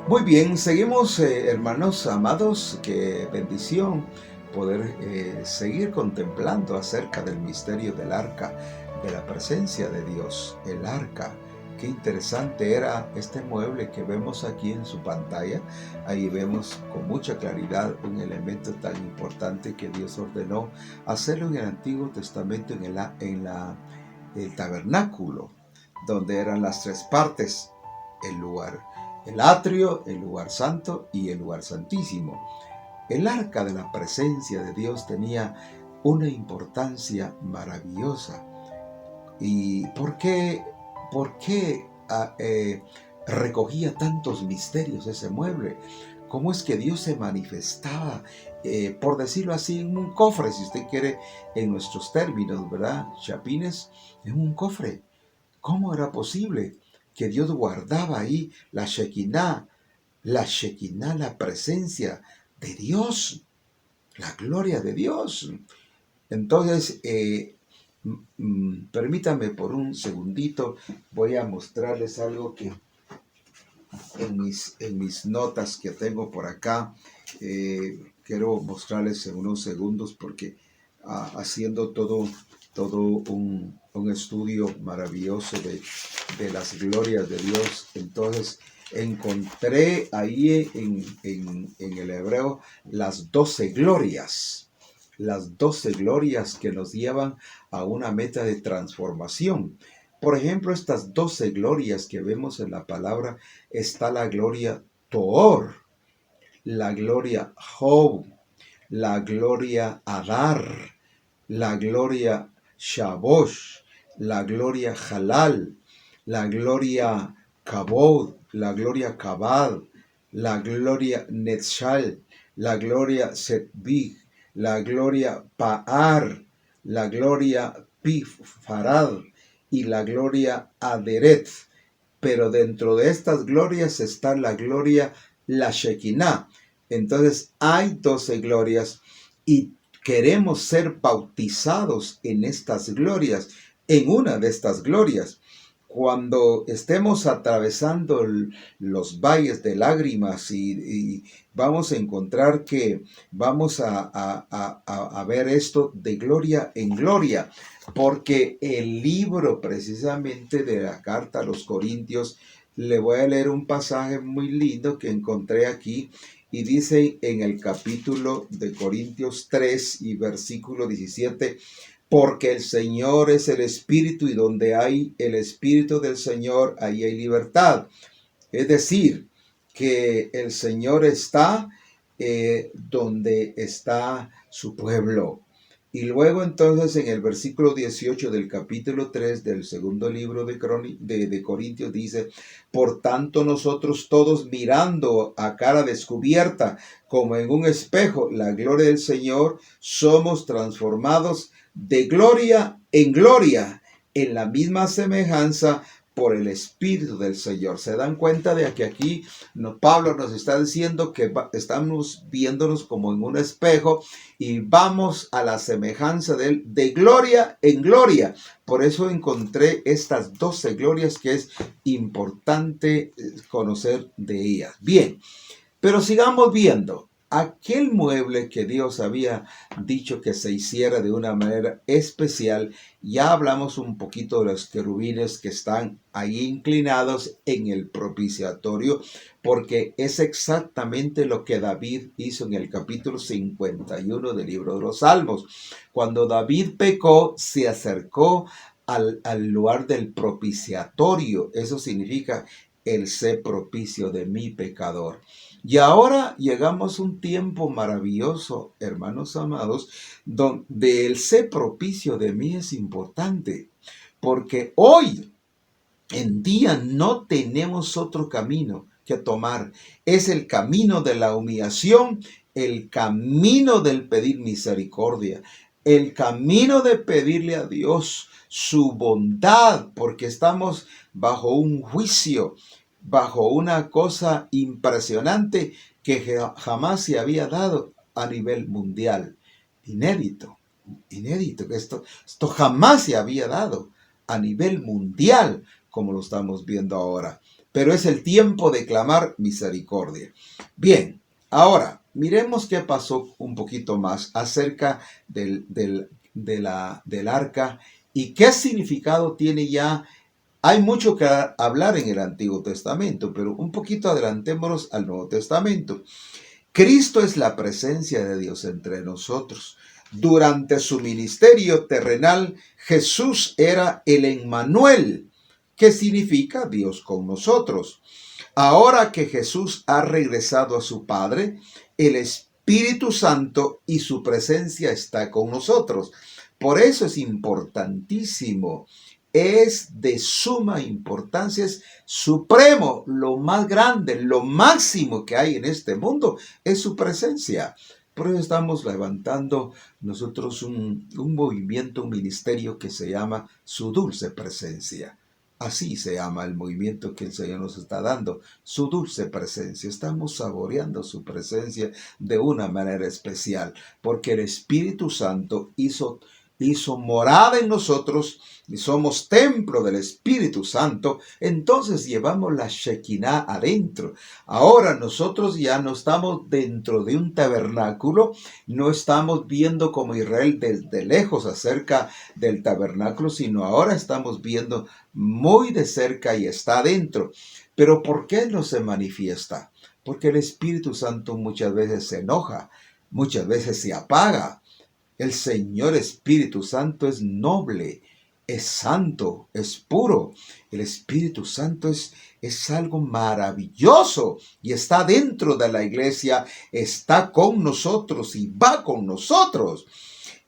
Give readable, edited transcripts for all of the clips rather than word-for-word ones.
Muy bien, seguimos hermanos amados, qué bendición poder seguir contemplando acerca del misterio del arca, de la presencia de Dios, el arca. Qué interesante era este mueble que vemos aquí en su pantalla. Ahí vemos con mucha claridad un elemento tan importante que Dios ordenó hacerlo en el Antiguo Testamento el tabernáculo, donde eran las tres partes, el lugar, el atrio, el lugar santo y el lugar santísimo. El arca de la presencia de Dios tenía una importancia maravillosa. ¿Y por qué recogía tantos misterios ese mueble? ¿Cómo es que Dios se manifestaba, por decirlo así, en un cofre, si usted quiere, en nuestros términos, ¿verdad? Chapines, en un cofre. ¿Cómo era posible que Dios guardaba ahí la Shekinah, la presencia de Dios, la gloria de Dios? Entonces, permítame por un segundito, voy a mostrarles algo que en mis notas que tengo por acá, quiero mostrarles en unos segundos porque haciendo todo un estudio maravilloso de las glorias de Dios, entonces encontré ahí en el hebreo las 12 glorias que nos llevan a una meta de transformación. Por ejemplo, estas 12 glorias que vemos en la palabra, está la gloria Toor, la gloria Job, la gloria Adar, la gloria Shabosh, la gloria Halal, la gloria Kabod, la gloria Kabad, la gloria Netzshal, la gloria Setbig, la gloria Paar, la gloria Piffarad y la gloria Aderet. Pero dentro de estas glorias está la Shekinah. Entonces hay 12 glorias y queremos ser bautizados en estas glorias, en una de estas glorias. Cuando estemos atravesando los valles de lágrimas y vamos a encontrar que vamos a ver esto de gloria en gloria, porque el libro precisamente de la carta a los Corintios, le voy a leer un pasaje muy lindo que encontré aquí y dice en el capítulo de Corintios 3 y versículo 17: porque el Señor es el Espíritu y donde hay el Espíritu del Señor, ahí hay libertad. Es decir, que el Señor está donde está su pueblo. Y luego entonces en el versículo 18 del capítulo 3 del segundo libro de Corintios dice: por tanto nosotros todos mirando a cara descubierta como en un espejo la gloria del Señor, somos transformados de gloria en gloria en la misma semejanza por el Espíritu del Señor. ¿Se dan cuenta de que aquí Pablo nos está diciendo que estamos viéndonos como en un espejo y vamos a la semejanza de él de gloria en gloria? Por eso encontré estas 12 glorias que es importante conocer de ellas. Bien, pero sigamos viendo. Aquel mueble que Dios había dicho que se hiciera de una manera especial, ya hablamos un poquito de los querubines que están ahí inclinados en el propiciatorio, porque es exactamente lo que David hizo en el capítulo 51 del libro de los Salmos. Cuando David pecó, se acercó al lugar del propiciatorio. Eso significa el ser propicio de mi pecador. Y ahora llegamos a un tiempo maravilloso, hermanos amados, donde el ser propicio de mí es importante, porque hoy en día no tenemos otro camino que tomar. Es el camino de la humillación, el camino del pedir misericordia, el camino de pedirle a Dios su bondad, porque estamos bajo un juicio, bajo una cosa impresionante que jamás se había dado a nivel mundial. Inédito, que esto jamás se había dado a nivel mundial como lo estamos viendo ahora. pero es el tiempo de clamar misericordia. Bien, ahora miremos qué pasó un poquito más acerca del arca y qué significado tiene ya. Hay mucho que hablar en el Antiguo Testamento, pero un poquito adelantémonos al Nuevo Testamento. Cristo es la presencia de Dios entre nosotros. Durante su ministerio terrenal, Jesús era el Emmanuel, que significa Dios con nosotros. Ahora que Jesús ha regresado a su Padre, el Espíritu Santo y su presencia está con nosotros. Por eso es importantísimo, es de suma importancia, es supremo, lo más grande, lo máximo que hay en este mundo es su presencia. Por eso estamos levantando nosotros un movimiento, un ministerio que se llama Su Dulce Presencia. Así se llama el movimiento que el Señor nos está dando, su dulce presencia. Estamos saboreando su presencia de una manera especial, porque el Espíritu Santo hizo morada en nosotros y somos templo del Espíritu Santo. Entonces llevamos la Shekinah adentro. Ahora nosotros ya no estamos dentro de un tabernáculo, no estamos viendo como Israel desde lejos acerca del tabernáculo, sino ahora estamos viendo muy de cerca y está adentro. Pero ¿por qué no se manifiesta? Porque el Espíritu Santo muchas veces se enoja, muchas veces se apaga. El Señor Espíritu Santo es noble, es santo, es puro. El Espíritu Santo es algo maravilloso y está dentro de la iglesia, está con nosotros y va con nosotros.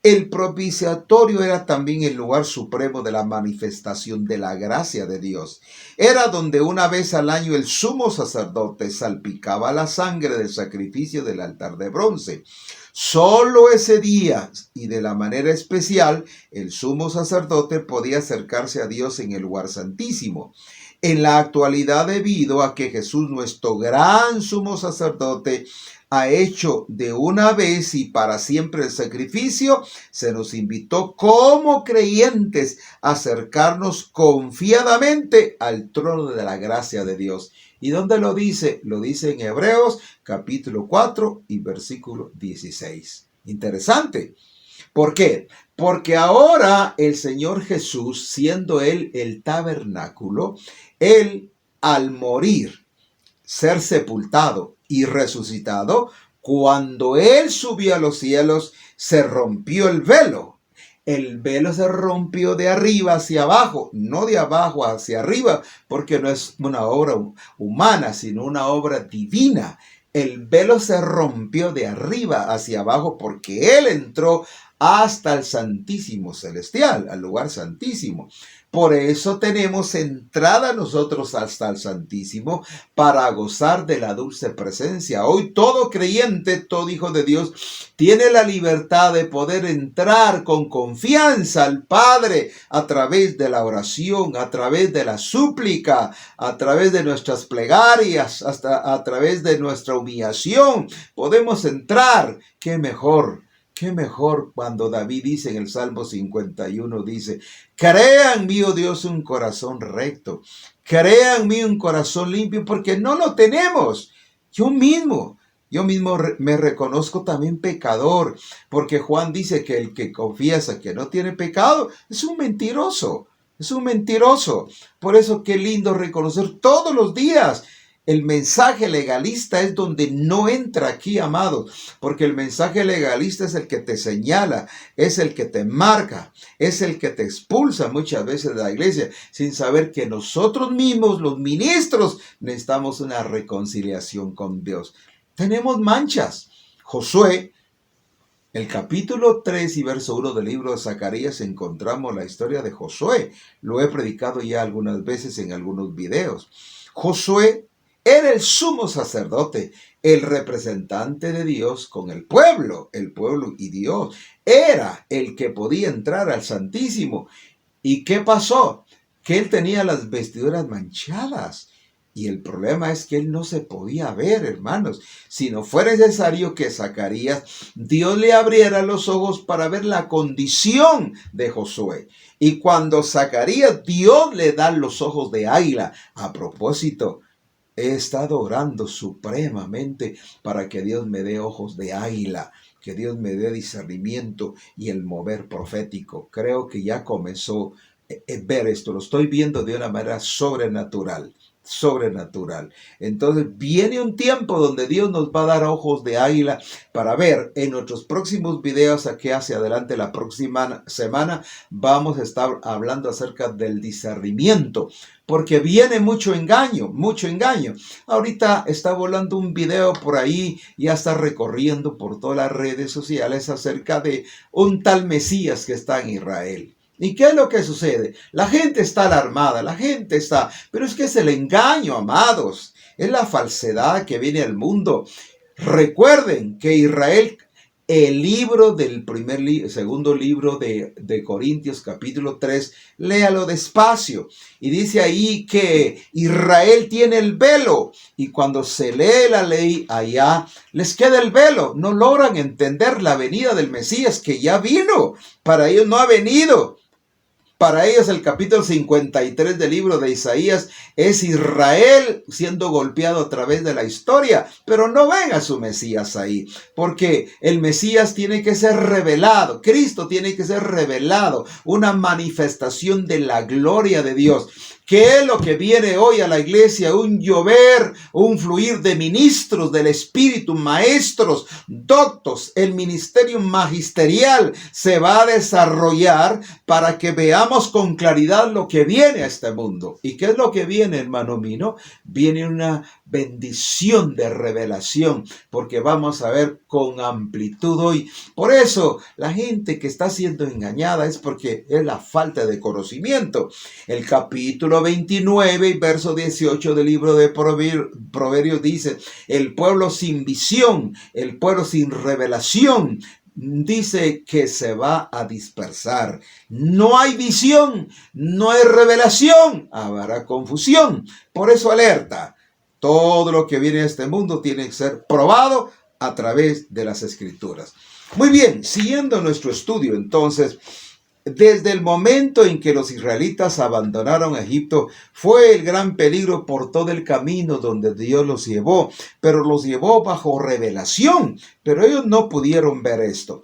El propiciatorio era también el lugar supremo de la manifestación de la gracia de Dios. Era donde una vez al año el sumo sacerdote salpicaba la sangre del sacrificio del altar de bronce. Solo ese día y de la manera especial, el sumo sacerdote podía acercarse a Dios en el lugar santísimo. En la actualidad, debido a que Jesús, nuestro gran sumo sacerdote, ha hecho de una vez y para siempre el sacrificio, se nos invitó como creyentes a acercarnos confiadamente al trono de la gracia de Dios. ¿Y dónde lo dice? Lo dice en Hebreos capítulo 4 y versículo 16. Interesante. ¿Por qué? Porque ahora el Señor Jesús, siendo Él el tabernáculo, Él al morir, ser sepultado y resucitado, cuando Él subió a los cielos, se rompió el velo. El velo se rompió de arriba hacia abajo, no de abajo hacia arriba, porque no es una obra humana, sino una obra divina. El velo se rompió de arriba hacia abajo porque Él entró hasta el Santísimo Celestial, al lugar santísimo. Por eso tenemos entrada nosotros hasta el Santísimo para gozar de la dulce presencia. Hoy todo creyente, todo hijo de Dios, tiene la libertad de poder entrar con confianza al Padre a través de la oración, a través de la súplica, a través de nuestras plegarias, hasta a través de nuestra humillación. Podemos entrar. ¡Qué mejor! Qué mejor cuando David dice en el Salmo 51, dice, crea en mí, oh Dios, un corazón recto. Crea en mí un corazón limpio, porque no lo tenemos. Yo mismo me reconozco también pecador, porque Juan dice que el que confiesa que no tiene pecado es un mentiroso. Es un mentiroso. Por eso qué lindo reconocer todos los días. El mensaje legalista es donde no entra aquí, amados, porque el mensaje legalista es el que te señala, es el que te marca, es el que te expulsa muchas veces de la iglesia, sin saber que nosotros mismos, los ministros, necesitamos una reconciliación con Dios. Tenemos manchas. Josué, el capítulo 3 y verso 1 del libro de Zacarías, encontramos la historia de Josué. Lo he predicado ya algunas veces en algunos videos. Josué era el sumo sacerdote, el representante de Dios con el pueblo y Dios. Era el que podía entrar al Santísimo. ¿Y qué pasó? Que él tenía las vestiduras manchadas. Y el problema es que él no se podía ver, hermanos. Si no fuera necesario que Zacarías, Dios le abriera los ojos para ver la condición de Josué. Y cuando Zacarías, Dios le da los ojos de águila. A propósito, he estado orando supremamente para que Dios me dé ojos de águila, que Dios me dé discernimiento y el mover profético. Creo que ya comenzó ver esto, lo estoy viendo de una manera sobrenatural. Sobrenatural. Entonces viene un tiempo donde Dios nos va a dar ojos de águila para ver en nuestros próximos videos aquí hacia adelante la próxima semana. Vamos a estar hablando acerca del discernimiento, porque viene mucho engaño, mucho engaño. Ahorita está volando un video por ahí, ya está recorriendo por todas las redes sociales acerca de un tal Mesías que está en Israel. ¿Y qué es lo que sucede? La gente está alarmada, la gente está... Pero es que es el engaño, amados. Es la falsedad que viene al mundo. Recuerden que Israel, el libro del segundo libro de Corintios, capítulo 3, léalo despacio. Y dice ahí que Israel tiene el velo. Y cuando se lee la ley allá, les queda el velo. No logran entender la venida del Mesías que ya vino. Para ellos no ha venido. Para ellos el capítulo 53 del libro de Isaías es Israel siendo golpeado a través de la historia, pero no ven a su Mesías ahí, porque el Mesías tiene que ser revelado, Cristo tiene que ser revelado, una manifestación de la gloria de Dios. ¿Qué es lo que viene hoy a la iglesia? Un llover, un fluir de ministros del Espíritu, maestros, doctos. El ministerio magisterial se va a desarrollar para que veamos con claridad lo que viene a este mundo. ¿Y qué es lo que viene, hermano mío? Viene una bendición de revelación, porque vamos a ver con amplitud hoy. Por eso, la gente que está siendo engañada es porque es la falta de conocimiento. El capítulo 29 y verso 18 del libro de Proverbios dice: el pueblo sin visión, el pueblo sin revelación, dice que se va a dispersar. No hay visión, no hay revelación, habrá confusión. Por eso alerta, todo lo que viene a este mundo tiene que ser probado a través de las Escrituras. Muy bien, siguiendo nuestro estudio entonces, desde el momento en que los israelitas abandonaron Egipto, fue el gran peligro por todo el camino donde Dios los llevó, pero los llevó bajo revelación, pero ellos no pudieron ver esto.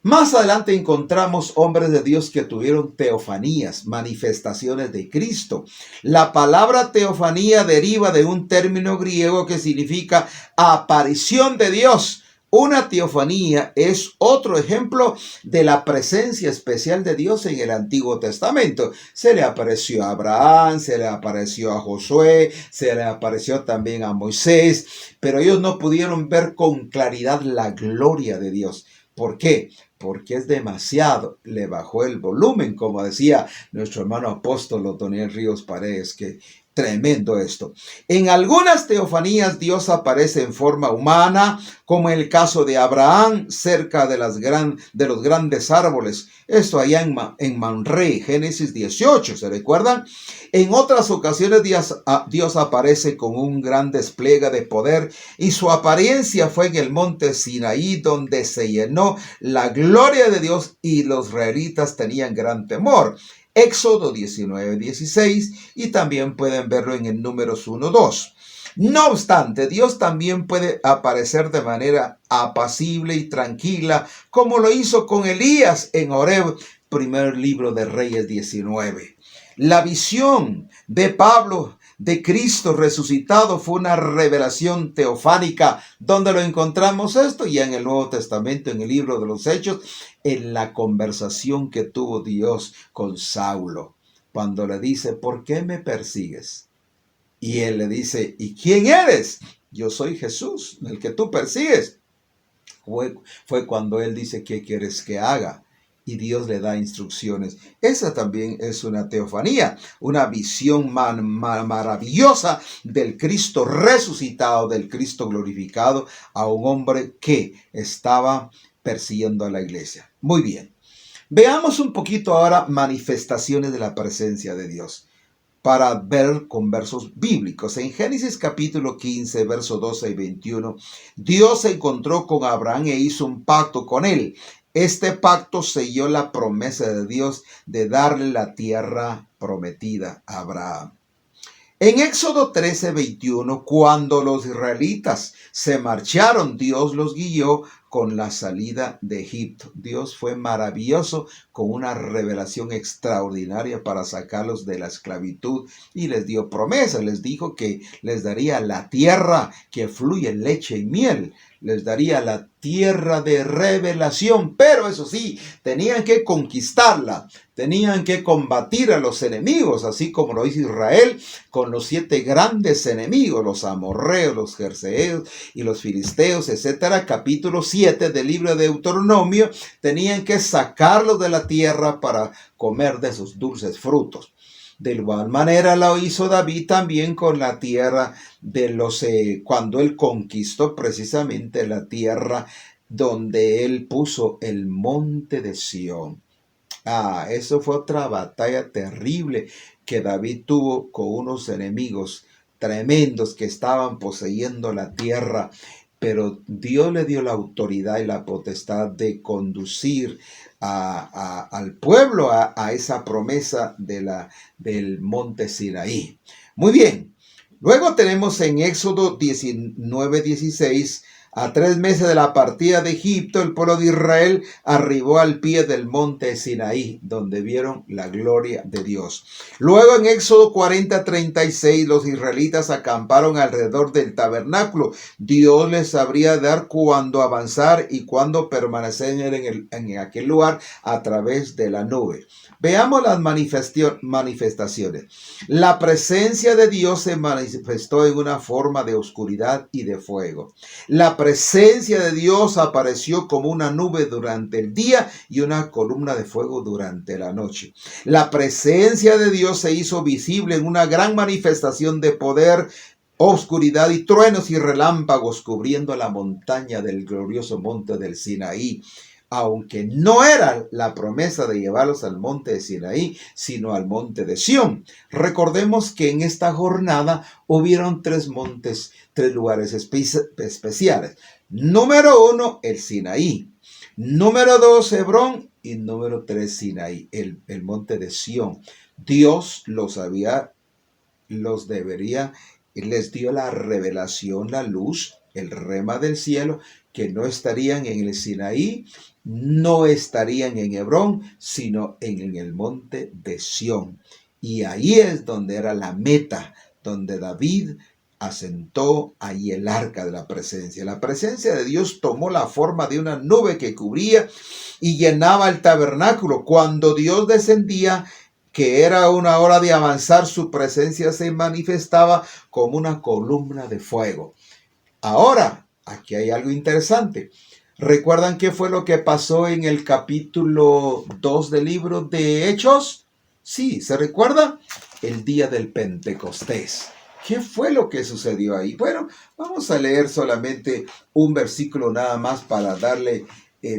Más adelante encontramos hombres de Dios que tuvieron teofanías, manifestaciones de Cristo. La palabra teofanía deriva de un término griego que significa aparición de Dios. Una teofanía es otro ejemplo de la presencia especial de Dios en el Antiguo Testamento. Se le apareció a Abraham, se le apareció a Josué, se le apareció también a Moisés, pero ellos no pudieron ver con claridad la gloria de Dios. ¿Por qué? Porque es demasiado, le bajó el volumen, como decía nuestro hermano apóstol Otoniel Ríos Paredes, que tremendo esto. En algunas teofanías Dios aparece en forma humana, como en el caso de Abraham, cerca de los grandes árboles. Esto allá en Manré, Génesis 18, ¿se recuerdan? En otras ocasiones Dios aparece con un gran despliegue de poder y su apariencia fue en el monte Sinaí, donde se llenó la gloria de Dios y los israelitas tenían gran temor. Éxodo 19:16 y también pueden verlo en el Números 1:2. No obstante, Dios también puede aparecer de manera apacible y tranquila, como lo hizo con Elías en Horeb, primer libro de Reyes 19. La visión de Pablo de Cristo resucitado fue una revelación teofánica. ¿Dónde lo encontramos esto? Ya en el Nuevo Testamento, en el libro de los Hechos, en la conversación que tuvo Dios con Saulo, cuando le dice: ¿por qué me persigues? Y él le dice: ¿y quién eres? Yo soy Jesús, el que tú persigues. Fue cuando él dice: ¿qué quieres que haga? Y Dios le da instrucciones. Esa también es una teofanía, una visión maravillosa del Cristo resucitado, del Cristo glorificado, a un hombre que estaba persiguiendo a la iglesia. Muy bien. Veamos un poquito ahora manifestaciones de la presencia de Dios. para ver con versos bíblicos. En Génesis capítulo 15, versos 12 y 21, Dios se encontró con Abraham e hizo un pacto con él. Este pacto selló la promesa de Dios de darle la tierra prometida a Abraham. En Éxodo 13:21, cuando los israelitas se marcharon, Dios los guió con la salida de Egipto. Dios fue maravilloso con una revelación extraordinaria para sacarlos de la esclavitud y les dio promesas. Les dijo que les daría la tierra que fluye leche y miel. Les daría la tierra de revelación, pero eso sí, tenían que conquistarla, tenían que combatir a los enemigos, así como lo hizo Israel con los 7 grandes enemigos, los amorreos, los jerseos y los filisteos, etcétera. Capítulo 7 del libro de Deuteronomio, tenían que sacarlos de la tierra para comer de sus dulces frutos. De igual manera lo hizo David también con la tierra de los, cuando él conquistó precisamente la tierra donde él puso el monte de Sión. Eso fue otra batalla terrible que David tuvo con unos enemigos tremendos que estaban poseyendo la tierra, pero Dios le dio la autoridad y la potestad de conducir al pueblo a esa promesa del monte Sinaí. Muy bien, luego tenemos en Éxodo 19:16, a 3 meses de la partida de Egipto, el pueblo de Israel arribó al pie del monte Sinaí, donde vieron la gloria de Dios. Luego en Éxodo 40:36, los israelitas acamparon alrededor del tabernáculo. Dios les sabría dar cuándo avanzar y cuándo permanecer en aquel lugar a través de la nube. Veamos las manifestaciones. La presencia de Dios se manifestó en una forma de oscuridad y de fuego. La presencia de Dios apareció como una nube durante el día y una columna de fuego durante la noche. La presencia de Dios se hizo visible en una gran manifestación de poder, oscuridad y truenos y relámpagos cubriendo la montaña del glorioso monte del Sinaí. Aunque no era la promesa de llevarlos al monte de Sinaí, sino al monte de Sión. Recordemos que en esta jornada hubieron 3 montes, 3 lugares especiales. Número 1, el Sinaí. Número 2, Hebrón. Y número 3, Sinaí, el monte de Sión. Dios les dio la revelación, la luz, el rema del cielo, que no estarían en el Sinaí, no estarían en Hebrón, sino en el monte de Sión. Y ahí es donde era la meta, donde David asentó ahí el arca de la presencia. La presencia de Dios tomó la forma de una nube que cubría y llenaba el tabernáculo. Cuando Dios descendía, que era una hora de avanzar, su presencia se manifestaba como una columna de fuego. Ahora, aquí hay algo interesante. ¿Recuerdan qué fue lo que pasó en el capítulo 2 del libro de Hechos? Sí, ¿se recuerda? El día del Pentecostés. ¿Qué fue lo que sucedió ahí? Bueno, vamos a leer solamente un versículo nada más para darle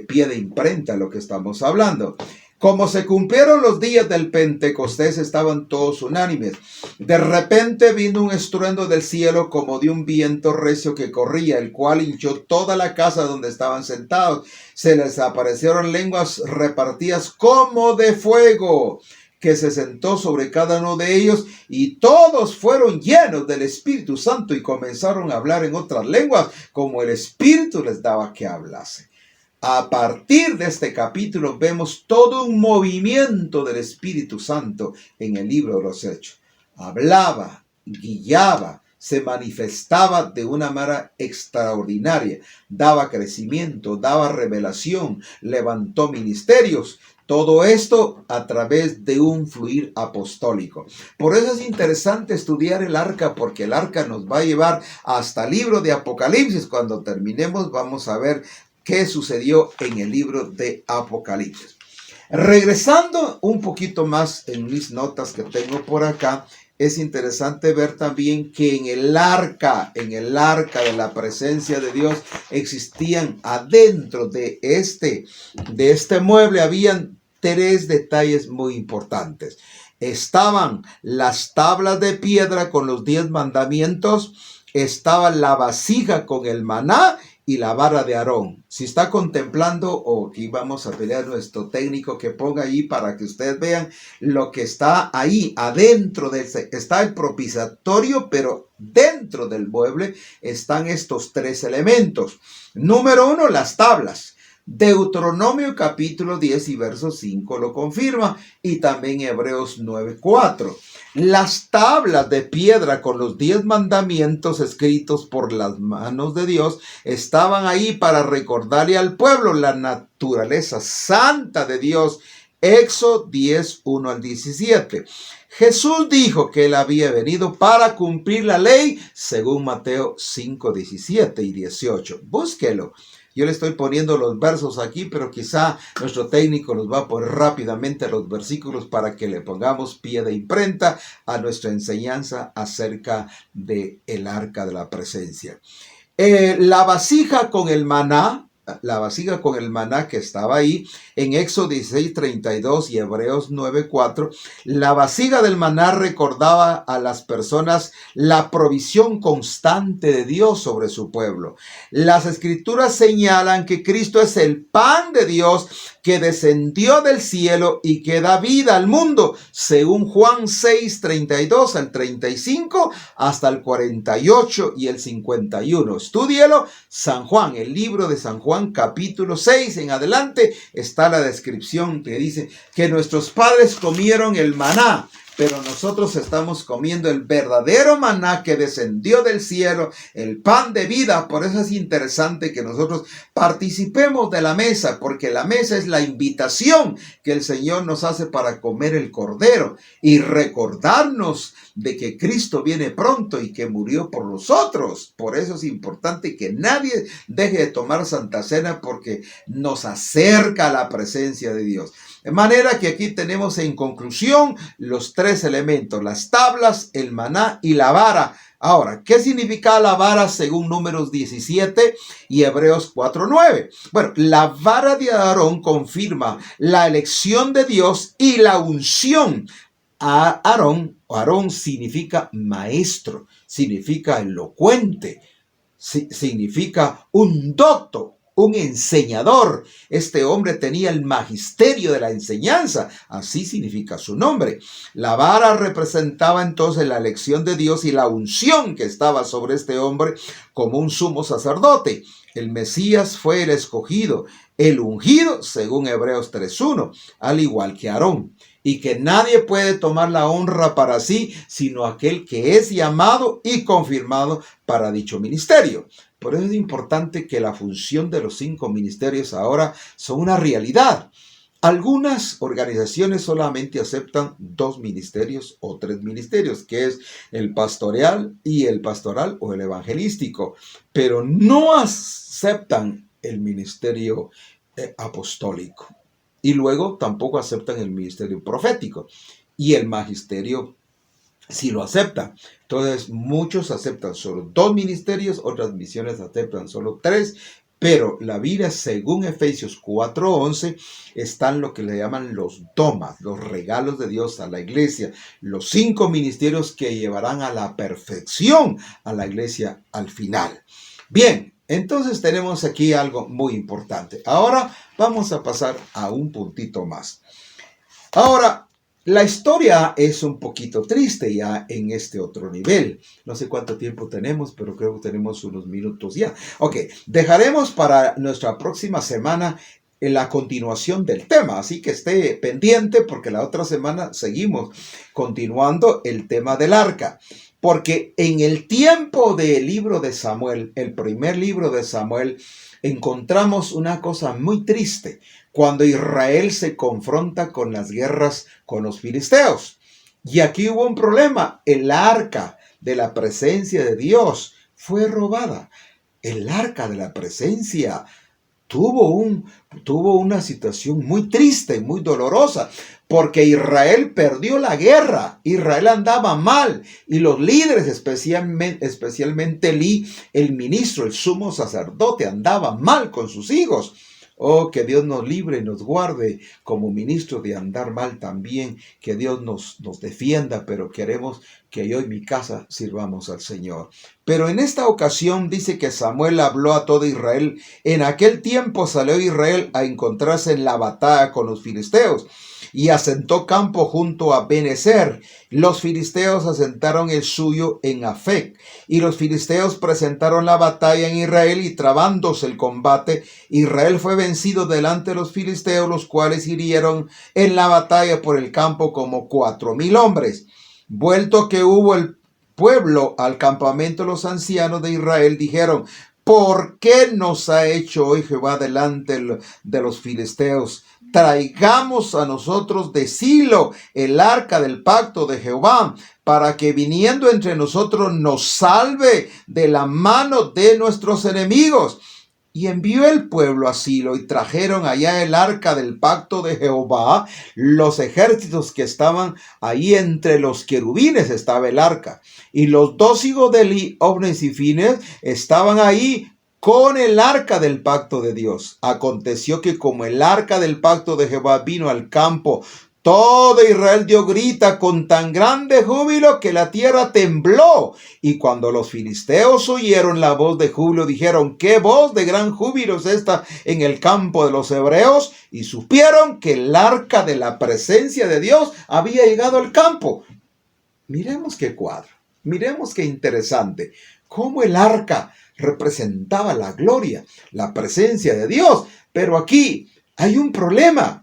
pie de imprenta a lo que estamos hablando. Como se cumplieron los días del Pentecostés, estaban todos unánimes. De repente vino un estruendo del cielo como de un viento recio que corría, el cual hinchó toda la casa donde estaban sentados. Se les aparecieron lenguas repartidas como de fuego, que se sentó sobre cada uno de ellos, y todos fueron llenos del Espíritu Santo y comenzaron a hablar en otras lenguas, como el Espíritu les daba que hablase. A partir de este capítulo vemos todo un movimiento del Espíritu Santo en el libro de los Hechos. Hablaba, guiaba, se manifestaba de una manera extraordinaria, daba crecimiento, daba revelación, levantó ministerios. Todo esto a través de un fluir apostólico. Por eso es interesante estudiar el arca, porque el arca nos va a llevar hasta el libro de Apocalipsis. Cuando terminemos vamos a ver qué sucedió en el libro de Apocalipsis. Regresando un poquito más en mis notas que tengo por acá, es interesante ver también que en el arca de la presencia de Dios, existían adentro de este mueble, habían 3 detalles muy importantes. estaban las tablas de piedra con los 10 mandamientos, estaba la vasija con el maná y la vara de Aarón. Si está contemplando, o aquí vamos a pelear nuestro técnico que ponga ahí para que ustedes vean lo que está ahí adentro de ese. Está el propiciatorio, pero dentro del mueble están estos 3 elementos. Número 1, las tablas. Deuteronomio capítulo 10 y verso 5 lo confirma, y también Hebreos 9:4. Las tablas de piedra con los 10 mandamientos escritos por las manos de Dios estaban ahí para recordarle al pueblo la naturaleza santa de Dios. Éxodo 10, 1 al 17. Jesús dijo que él había venido para cumplir la ley según Mateo 5, 17 y 18. Búsquelo. Yo le estoy poniendo los versos aquí, pero quizá nuestro técnico nos va a poner rápidamente los versículos para que le pongamos pie de imprenta a nuestra enseñanza acerca del arca de la presencia. La vasija con el maná que estaba ahí en Éxodo 16:32 y Hebreos 9:4, la vasija del maná recordaba a las personas la provisión constante de Dios sobre su pueblo. Las escrituras señalan que Cristo es el pan de Dios que descendió del cielo y que da vida al mundo, según Juan 6:32 al 35 hasta el 48 y el 51. Estúdielo, San Juan, el libro de San Juan, capítulo 6 en adelante, está la descripción que dice que nuestros padres comieron el maná, pero nosotros estamos comiendo el verdadero maná que descendió del cielo, el pan de vida. Por eso es interesante que nosotros participemos de la mesa, porque la mesa es la invitación que el Señor nos hace para comer el cordero y recordarnos de que Cristo viene pronto y que murió por nosotros. Por eso es importante que nadie deje de tomar Santa Cena, porque nos acerca a la presencia de Dios. De manera que aquí tenemos en conclusión los 3 elementos: las tablas, el maná y la vara. Ahora, ¿qué significa la vara según Números 17 y Hebreos 4:9? Bueno, la vara de Aarón confirma la elección de Dios y la unción. Aarón significa maestro, significa elocuente, significa un docto, un enseñador. Este hombre tenía el magisterio de la enseñanza, así significa su nombre. La vara representaba entonces la elección de Dios y la unción que estaba sobre este hombre como un sumo sacerdote. El Mesías fue el escogido, el ungido, según Hebreos 3:1, al igual que Aarón. Y que nadie puede tomar la honra para sí, sino aquel que es llamado y confirmado para dicho ministerio. Por eso es importante que la función de los 5 ministerios ahora son una realidad. Algunas organizaciones solamente aceptan 2 ministerios o 3 ministerios, que es el pastoral o el evangelístico, pero no aceptan el ministerio apostólico. Y luego tampoco aceptan el ministerio profético. Y el magisterio sí lo aceptan. Entonces muchos aceptan solo 2 ministerios, otras misiones aceptan solo 3. Pero la Biblia, según Efesios 4:11, están lo que le llaman los domas, los regalos de Dios a la iglesia. Los 5 ministerios que llevarán a la perfección a la iglesia al final. Bien. Entonces tenemos aquí algo muy importante. Ahora vamos a pasar a un puntito más. Ahora, la historia es un poquito triste ya en este otro nivel. No sé cuánto tiempo tenemos, pero creo que tenemos unos minutos ya. Ok, dejaremos para nuestra próxima semana la continuación del tema, así que esté pendiente porque la otra semana seguimos continuando el tema del arca. Porque en el tiempo del libro de Samuel, el primer libro de Samuel, encontramos una cosa muy triste cuando Israel se confronta con las guerras con los filisteos. Y aquí hubo un problema: el arca de la presencia de Dios fue robada. El arca de la presencia tuvo una situación muy triste, muy dolorosa, porque Israel perdió la guerra. Israel andaba mal y los líderes, especialmente Elí, el ministro, el sumo sacerdote, andaba mal con sus hijos. Oh, que Dios nos libre y nos guarde como ministros de andar mal también. Que Dios nos defienda, pero queremos que yo y mi casa sirvamos al Señor. Pero en esta ocasión dice que Samuel habló a todo Israel. En aquel tiempo salió Israel a encontrarse en la batalla con los filisteos y asentó campo junto a Benezer. Los filisteos asentaron el suyo en Afec, y los filisteos presentaron la batalla en Israel, y trabándose el combate, Israel fue vencido delante de los filisteos, los cuales hirieron en la batalla por el campo como 4,000 hombres. Vuelto que hubo el pueblo al campamento, los ancianos de Israel dijeron: ¿por qué nos ha hecho hoy Jehová delante de los filisteos? Traigamos a nosotros de Silo el arca del pacto de Jehová, para que viniendo entre nosotros nos salve de la mano de nuestros enemigos. Y envió el pueblo a Silo, y trajeron allá el arca del pacto de Jehová. Los ejércitos que estaban ahí, entre los querubines estaba el arca. Y los 2 hijos de Eli, Ofni y Fines, estaban ahí con el arca del pacto de Dios. Aconteció que como el arca del pacto de Jehová vino al campo, todo Israel dio grita con tan grande júbilo que la tierra tembló. Y cuando los filisteos oyeron la voz de júbilo, dijeron: ¿qué voz de gran júbilo es esta en el campo de los hebreos? Y supieron que el arca de la presencia de Dios había llegado al campo. Miremos qué cuadro, miremos qué interesante. Cómo el arca representaba la gloria, la presencia de Dios. Pero aquí hay un problema.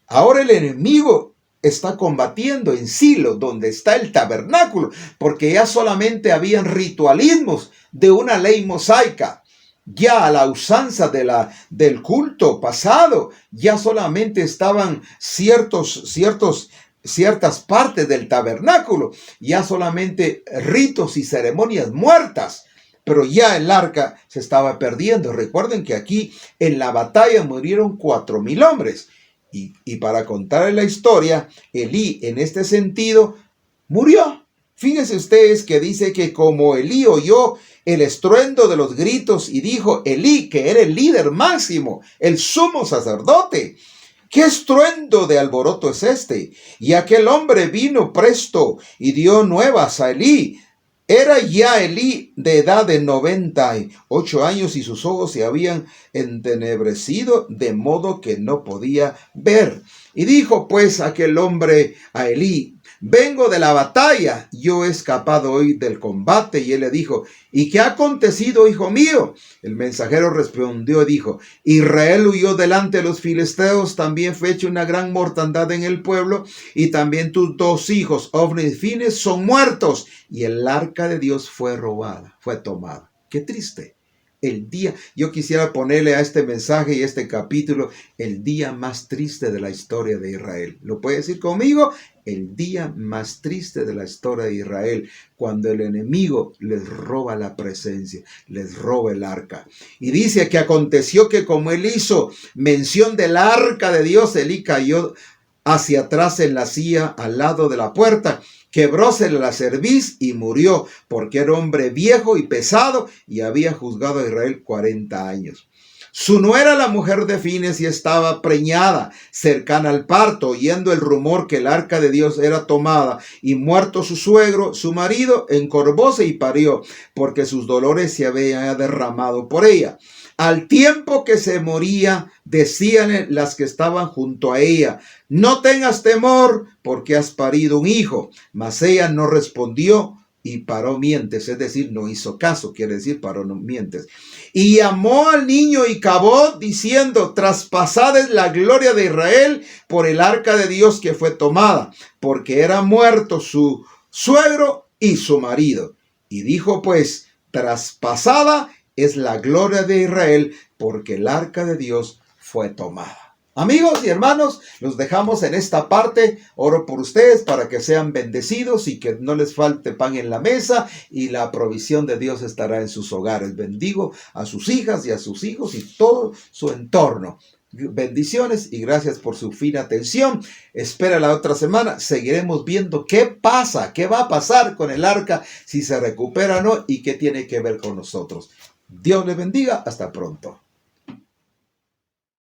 Ahora el enemigo está combatiendo en Silo, donde está el tabernáculo, porque ya solamente habían ritualismos de una ley mosaica. Ya a la usanza del culto pasado, ya solamente estaban ciertas partes del tabernáculo, ya solamente ritos y ceremonias muertas. Pero ya el arca se estaba perdiendo. Recuerden que aquí en la batalla murieron 4,000 hombres. Y para contarles la historia, Elí en este sentido murió. Fíjense ustedes que dice que como Elí oyó el estruendo de los gritos y dijo, Elí, que era el líder máximo, el sumo sacerdote: ¿qué estruendo de alboroto es este? Y aquel hombre vino presto y dio nuevas a Elí. Era ya Elí de edad de 98 años y sus ojos se habían entenebrecido de modo que no podía ver. Y dijo pues aquel hombre a Elí: vengo de la batalla, yo he escapado hoy del combate. Y él le dijo: ¿y qué ha acontecido, hijo mío? El mensajero respondió y dijo: Israel huyó delante de los filisteos, también fue hecha una gran mortandad en el pueblo, y también tus 2 hijos, Ofni y Fines, son muertos, y el arca de Dios fue robada, fue tomada. Qué triste. El día, yo quisiera ponerle a este mensaje y este capítulo, el día más triste de la historia de Israel. ¿Lo puede decir conmigo? El día más triste de la historia de Israel, cuando el enemigo les roba la presencia, les roba el arca. Y dice que aconteció que como él hizo mención del arca de Dios, Elí cayó hacia atrás en la silla al lado de la puerta, quebrósele la cerviz y murió, porque era hombre viejo y pesado y había juzgado a Israel 40 años. Su nuera, la mujer de Fines, y estaba preñada, cercana al parto, oyendo el rumor que el arca de Dios era tomada, y muerto su suegro, su marido, encorvóse y parió, porque sus dolores se habían derramado por ella. Al tiempo que se moría, decíanle las que estaban junto a ella: no tengas temor, porque has parido un hijo. Mas ella no respondió y paró mientes, es decir, no hizo caso, quiere decir paró mientes. Y llamó al niño y cavó, diciendo: traspasada es la gloria de Israel por el arca de Dios que fue tomada, porque era muerto su suegro y su marido. Y dijo pues: traspasada es la gloria de Israel, porque el arca de Dios fue tomada. Amigos y hermanos, los dejamos en esta parte. Oro por ustedes para que sean bendecidos y que no les falte pan en la mesa, y la provisión de Dios estará en sus hogares. Bendigo a sus hijas y a sus hijos y todo su entorno. Bendiciones y gracias por su fina atención. Espera la otra semana. Seguiremos viendo qué pasa, qué va a pasar con el arca, si se recupera o no, y qué tiene que ver con nosotros. Dios les bendiga. Hasta pronto.